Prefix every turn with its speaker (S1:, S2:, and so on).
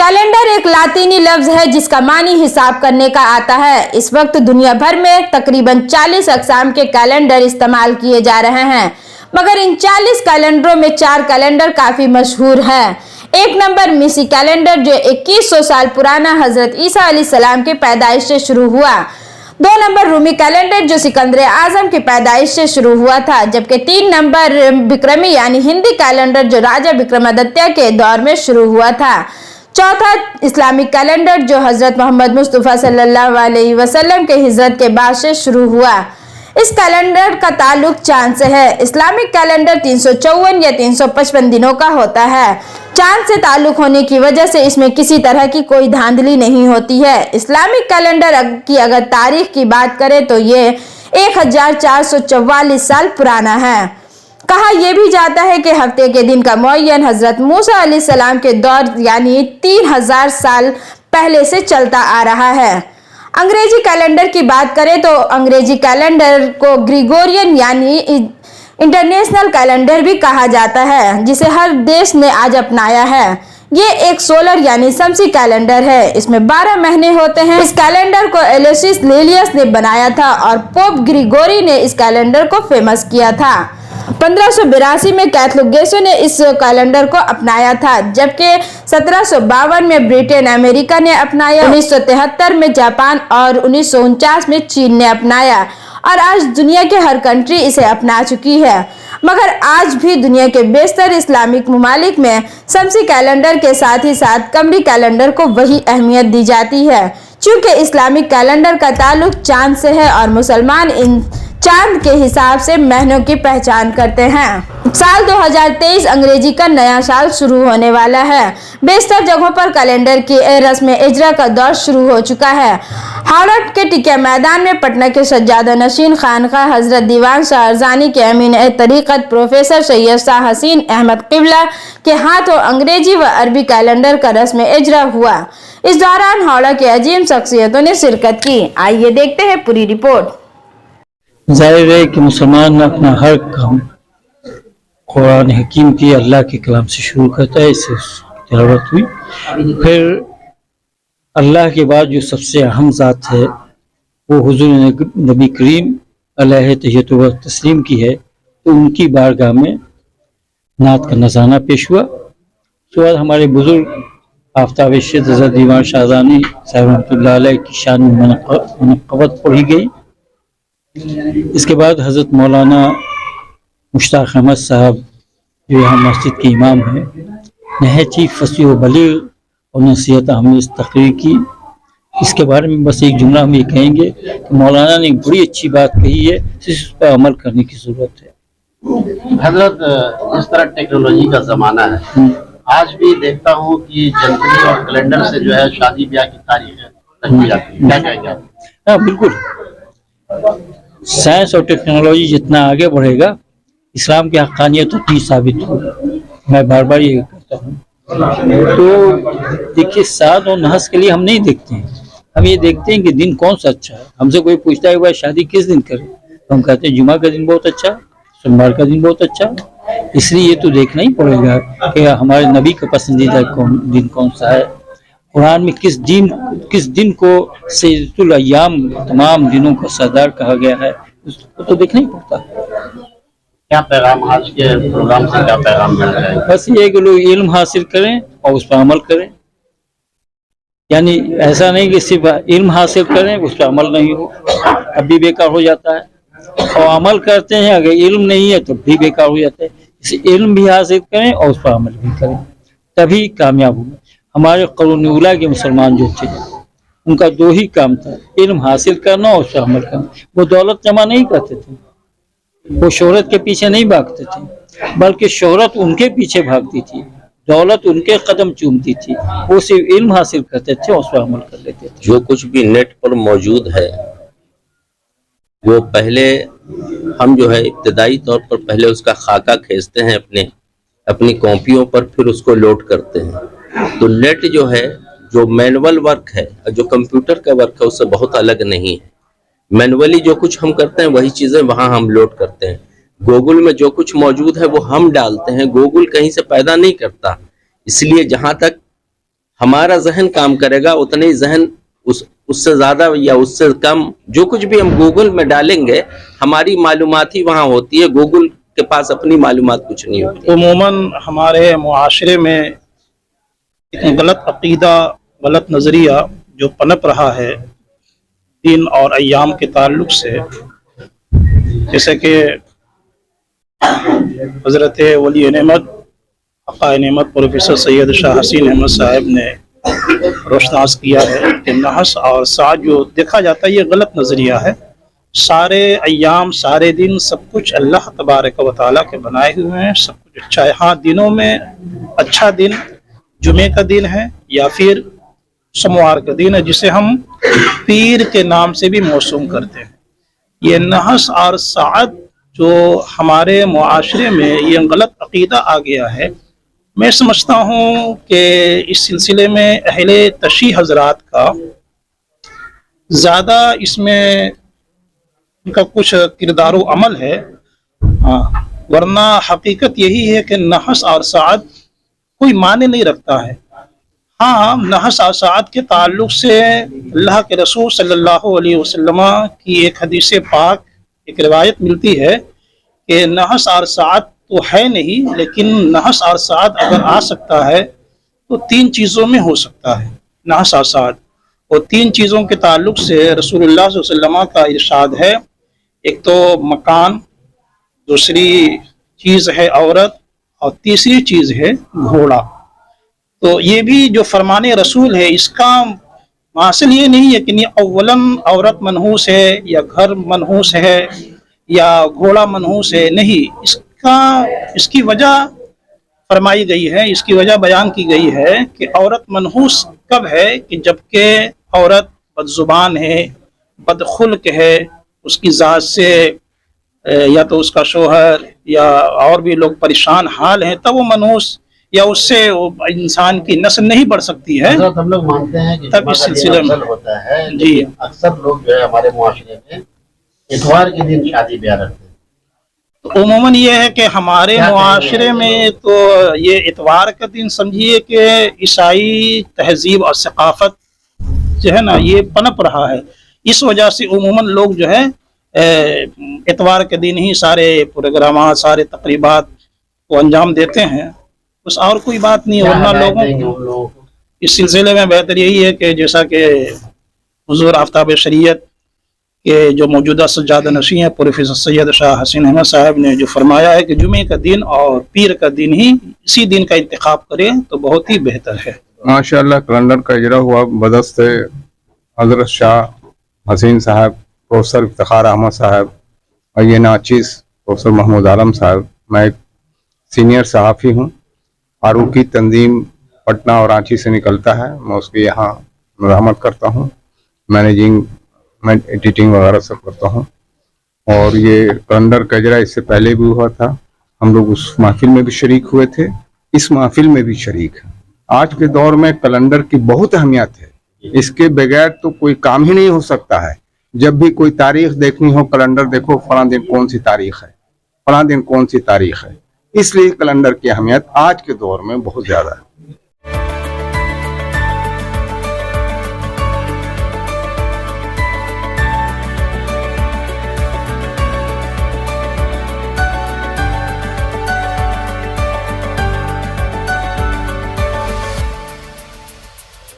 S1: Calendar एक लातीनी लफ्ज है जिसका मानी हिसाब करने का आता है। इस वक्त दुनिया भर में तकरीबन 40 अक़साम के कैलेंडर इस्तेमाल किए जा रहे हैं, मगर इन 40 कैलेंडरों में 4 कैलेंडर काफी मशहूर है। एक नंबर मिसी कैलेंडर जो 2100 साल पुराना हजरत ईसा अलैहिस्सलाम की पैदाइश से शुरू हुआ। 2 नंबर रूमी कैलेंडर जो सिकंदर आजम की पैदाइश से शुरू हुआ था, जबकि 3 नंबर विक्रमी यानी हिंदी कैलेंडर जो राजा विक्रमादित्य के दौर में शुरू हुआ था। चौथा इस्लामिक कैलेंडर जो हजरत मोहम्मद मुस्तफ़ा सल्लल्लाहु अलैहि वसल्लम के हिजरत के बाद से शुरू हुआ। इस कैलेंडर का ताल्लुक चांद से है। इस्लामिक कैलेंडर 354 या 355 दिनों का होता है। चांद से ताल्लुक होने की वजह से इसमें किसी तरह की कोई धांधली नहीं होती है। इस्लामिक कैलेंडर की अगर तारीख की बात करें तो ये 1444 साल पुराना है। कहा यह भी जाता है कि हफ्ते के दिन का मुअय्यन हजरत मूसा अलैहिस्सलाम के दौर यानी 3000 साल पहले से चलता आ रहा है। अंग्रेजी कैलेंडर की बात करें तो अंग्रेजी कैलेंडर को ग्रिगोरियन यानी इंटरनेशनल कैलेंडर भी कहा जाता है, जिसे हर देश ने आज अपनाया है। ये एक सोलर यानी शमसी कैलेंडर है। इसमें 12 महीने होते हैं। इस कैलेंडर को एलोयसियस लेलियस ने बनाया था और पोप ग्रिगोरी ने इस कैलेंडर को फेमस किया था। 1582 में कैथोलिकों ने इस कैलेंडर को अपनाया था, जबकि 1752 में ब्रिटेन अमेरिका ने अपनाया, 1973 में जापान और 1949 में चीन ने अपनाया और आज दुनिया के हर कंट्री इसे अपना चुकी है। मगर आज भी दुनिया के बेशतर इस्लामिक ममालिक में शमसी कैलेंडर के साथ ही साथ कमरी कैलेंडर को वही अहमियत दी जाती है। चूंकि इस्लामिक कैलेंडर का ताल्लुक चांद से है और मुसलमान इन चांद के हिसाब से महीनों की पहचान करते हैं। साल 2023 अंग्रेजी का नया साल शुरू होने वाला है। बेशतर जगहों पर कैलेंडर की रस्म इजरा का दौर शुरू हो चुका है। हावड़ा के टिकिया मैदान में पटना के सज्जादा नशीन खानकाह हजरत दीवान शाह अरजानी के अमीन तरीक़त प्रोफेसर सैयद शाह हसीन अहमद क़िबला के हाथों अंग्रेजी व अरबी कैलेंडर का रस्म इजरा हुआ। इस दौरान हावड़ा के अजीम शख्सियतों ने शिरकत की। आइए देखते हैं पूरी रिपोर्ट।
S2: जाहिर है कि मुसलमान अपना हर काम कुरान हकीम की अल्लाह के कलाम से शुरू करता है। इससे तिलावत हुई, फिर अल्लाह के बाद जो सबसे अहम ज़ात है वो हुज़ूर नबी करीम अलैहि तहियत व तस्लीम की है, तो उनकी बारगाह में नात का नज़ाना पेश हुआ। उसके बाद हमारे बुजुर्ग आफ्ताब शिद हज़रत दीवान शाह अरजानी साहब रहमतुल्लाह अलैह की शान में मनक़बत पढ़ी गई। इसके बाद हज़रत मौलाना मुश्ताक अहमद साहब जो यहाँ मस्जिद के इमाम हैं, नहायत फसीह व बलीग़ और नसीहत आमेज़ तक़रीर की। इसके बारे में बस एक जुमला हम ये कहेंगे कि मौलाना ने एक बड़ी अच्छी बात कही है, सिर्फ उस पर अमल करने की ज़रूरत है।
S3: हजरत, जिस तरह टेक्नोलॉजी का ज़माना है, आज भी देखता हूँ कि जनवरी और कैलेंडर से जो है शादी ब्याह की तारीख रखी जाती है। क्या कहेंगे आप?
S2: हाँ बिल्कुल, साइंस और टेक्नोलॉजी जितना आगे बढ़ेगा इस्लाम की हक़ानियत उतनी साबित होगी। मैं बार बार ये कहता हूँ। तो देखिए, साद और नहस के लिए हम नहीं देखते हैं, हम ये देखते हैं कि दिन कौन सा अच्छा है। हमसे कोई पूछता है भाई शादी किस दिन करें, तो हम कहते हैं जुमा का दिन बहुत अच्छा, सोमवार का दिन बहुत अच्छा। इसलिए ये तो देखना ही पड़ेगा कि हमारे नबी का पसंदीदा दिन कौन सा है। कुरान में किस दिन को सैयदुल अय्याम तमाम दिनों का सरदार कहा गया है, उसको तो देखना ही पड़ता है।
S3: क्या पैगाम आज के प्रोग्राम से क्या पैगाम मिल रहा है?
S2: बस ये कि लोग इल्म हासिल करें और उस पर अमल करें। यानी ऐसा नहीं कि सिर्फ इल्म हासिल करें उस पर अमल नहीं हो, तब भी बेकार हो जाता है। और अमल करते हैं, अगर इल्म नहीं है तो भी बेकार हो जाता है। इसलिए इल्म भी हासिल करें और उस पर अमल भी करें, तभी कामयाब होंगे। हमारे क़ुरून उला के मुसलमान जो थे उनका 2 ही काम था, इल्म हासिल करना और उस पर अमल करना। वो दौलत जमा नहीं करते थे, वो शोहरत के पीछे नहीं भागते थे, बल्कि शोहरत उनके पीछे भागती थी, दौलत उनके कदम चूमती थी। वो सिर्फ इल्म हासिल करते थे और उस पर अमल कर लेते थे।
S4: जो कुछ भी नेट पर मौजूद है वो पहले हम जो है इब्तदाई तौर पर पहले उसका खाका खींचते हैं अपनी कॉपियों पर, फिर उसको लोड करते हैं। तो नेट जो है, जो मैनुअल वर्क है, जो कंप्यूटर का वर्क है, उससे बहुत अलग नहीं है। मैनुअली जो कुछ हम करते हैं वही चीज़ें वहाँ हम लोड करते हैं। गूगल में जो कुछ मौजूद है वो हम डालते हैं, गूगल कहीं से पैदा नहीं करता। इसलिए जहाँ तक ہمارا ذہن کام کرے گا اتنا ہی ذہن اس سے زیادہ یا اس سے کم جو کچھ بھی ہم گوگل میں ڈالیں گے ہماری معلومات ہی وہاں ہوتی ہے، گوگل کے پاس اپنی معلومات کچھ نہیں ہوتی۔
S5: عموماً ہمارے معاشرے میں غلط عقیدہ، غلط نظریہ جو پنپ رہا ہے دین اور ایام کے تعلق سے، جیسے کہ حضرت ولی نعمت حقائے نعمت پروفیسر سید شاہ حسین احمد صاحب نے روشناس کیا ہے کہ نحس اور ساعت جو دیکھا جاتا ہے یہ غلط نظریہ ہے۔ سارے ایام، سارے دن، سب کچھ اللہ تبارک و تعالیٰ کے بنائے ہوئے ہیں، سب کچھ اچھا ہے۔ ہاں دنوں میں اچھا دن جمعے کا دن ہے یا پھر سوموار کا دن ہے، جسے ہم پیر کے نام سے بھی موسوم کرتے ہیں۔ یہ نحس اور ساعت جو ہمارے معاشرے میں یہ غلط عقیدہ آ گیا ہے، میں سمجھتا ہوں کہ اس سلسلے میں اہل تشیع حضرات کا زیادہ اس میں ان کا کچھ کردار و عمل ہے، ورنہ حقیقت یہی ہے کہ نحس اور ساعت کوئی معنی نہیں رکھتا ہے۔ ہاں نحس اور ساعت کے تعلق سے اللہ کے رسول صلی اللہ علیہ وسلم کی ایک حدیث پاک، ایک روایت ملتی ہے کہ نحس اور ساعت تو ہے نہیں، لیکن نحس اور ساعت اگر آ سکتا ہے تو 3 چیزوں میں ہو سکتا ہے نحس اور ساعت۔ اور 3 چیزوں کے تعلق سے رسول اللہ صلی اللہ علیہ وسلم کا ارشاد ہے، ایک تو مکان، دوسری چیز ہے عورت، اور تیسری چیز ہے گھوڑا۔ تو یہ بھی جو فرمان رسول ہے اس کا حاصل یہ نہیں ہے کہ اولاً عورت منحوس ہے یا گھر منحوس ہے یا گھوڑا منحوس ہے، نہیں، اس کی وجہ فرمائی گئی ہے، اس کی وجہ بیان کی گئی ہے کہ عورت منحوس کب ہے کہ جبکہ عورت بد زبان ہے، بد خلق ہے، اس کی ذات سے یا تو اس کا شوہر یا اور بھی لوگ پریشان حال ہیں، تب وہ منحوس یا اس سے انسان کی نسل نہیں بڑھ سکتی ہے۔
S3: حضرت ہم لوگ مانتے ہیں کہ
S5: تب اس سلسلے میں
S3: ہوتا ہے،
S5: جی
S3: اکثر لوگ جو ہے ہمارے معاشرے میں اتوار کے دن شادی بیاہ رکھتے ہیں۔
S5: عموماً یہ ہے کہ ہمارے معاشرے میں تو یہ اتوار کا دن سمجھیے کہ عیسائی تہذیب اور ثقافت جو ہے نا یہ پنپ رہا ہے، اس وجہ سے عموماً لوگ جو ہے اتوار کے دن ہی سارے پروگرامات، سارے تقریبات کو انجام دیتے ہیں، بس اور کوئی بات نہیں۔ ورنہ لوگوں اس سلسلے میں بہتر یہی ہے کہ جیسا کہ حضور آفتاب شریعت کے جو موجودہ سجادہ نشین ہیں پروفیسر سید شاہ حسین احمد صاحب نے جو فرمایا ہے کہ جمعے کا دن اور پیر کا دن ہی اسی دن کا انتخاب کریں تو بہت ہی بہتر ہے۔
S6: ماشاءاللہ کیلنڈر کا اجرا ہوا بدست حضرت شاہ حسین صاحب، پروفیسر افتخار احمد صاحب اور یہ ناچیز پروفیسر محمود عالم صاحب۔ میں ایک سینئر صحافی ہوں، فاروقی تنظیم پٹنہ اور رانچی سے نکلتا ہے، میں اس کی یہاں مزاحمت کرتا ہوں، مینیجنگ، میں ایڈیٹنگ وغیرہ سب کرتا ہوں۔ اور یہ کیلنڈر کا اجرا اس سے پہلے بھی ہوا تھا، ہم لوگ اس محفل میں بھی شریک ہوئے تھے، اس محفل میں بھی شریک ہیں۔ آج کے دور میں کیلنڈر کی بہت اہمیت ہے، اس کے بغیر تو کوئی کام ہی نہیں ہو سکتا ہے۔ جب بھی کوئی تاریخ دیکھنی ہو کیلنڈر دیکھو، فلاں دن کون سی تاریخ ہے، فلاں دن کون سی تاریخ ہے، اس لیے کیلنڈر کی اہمیت آج کے دور میں بہت زیادہ ہے۔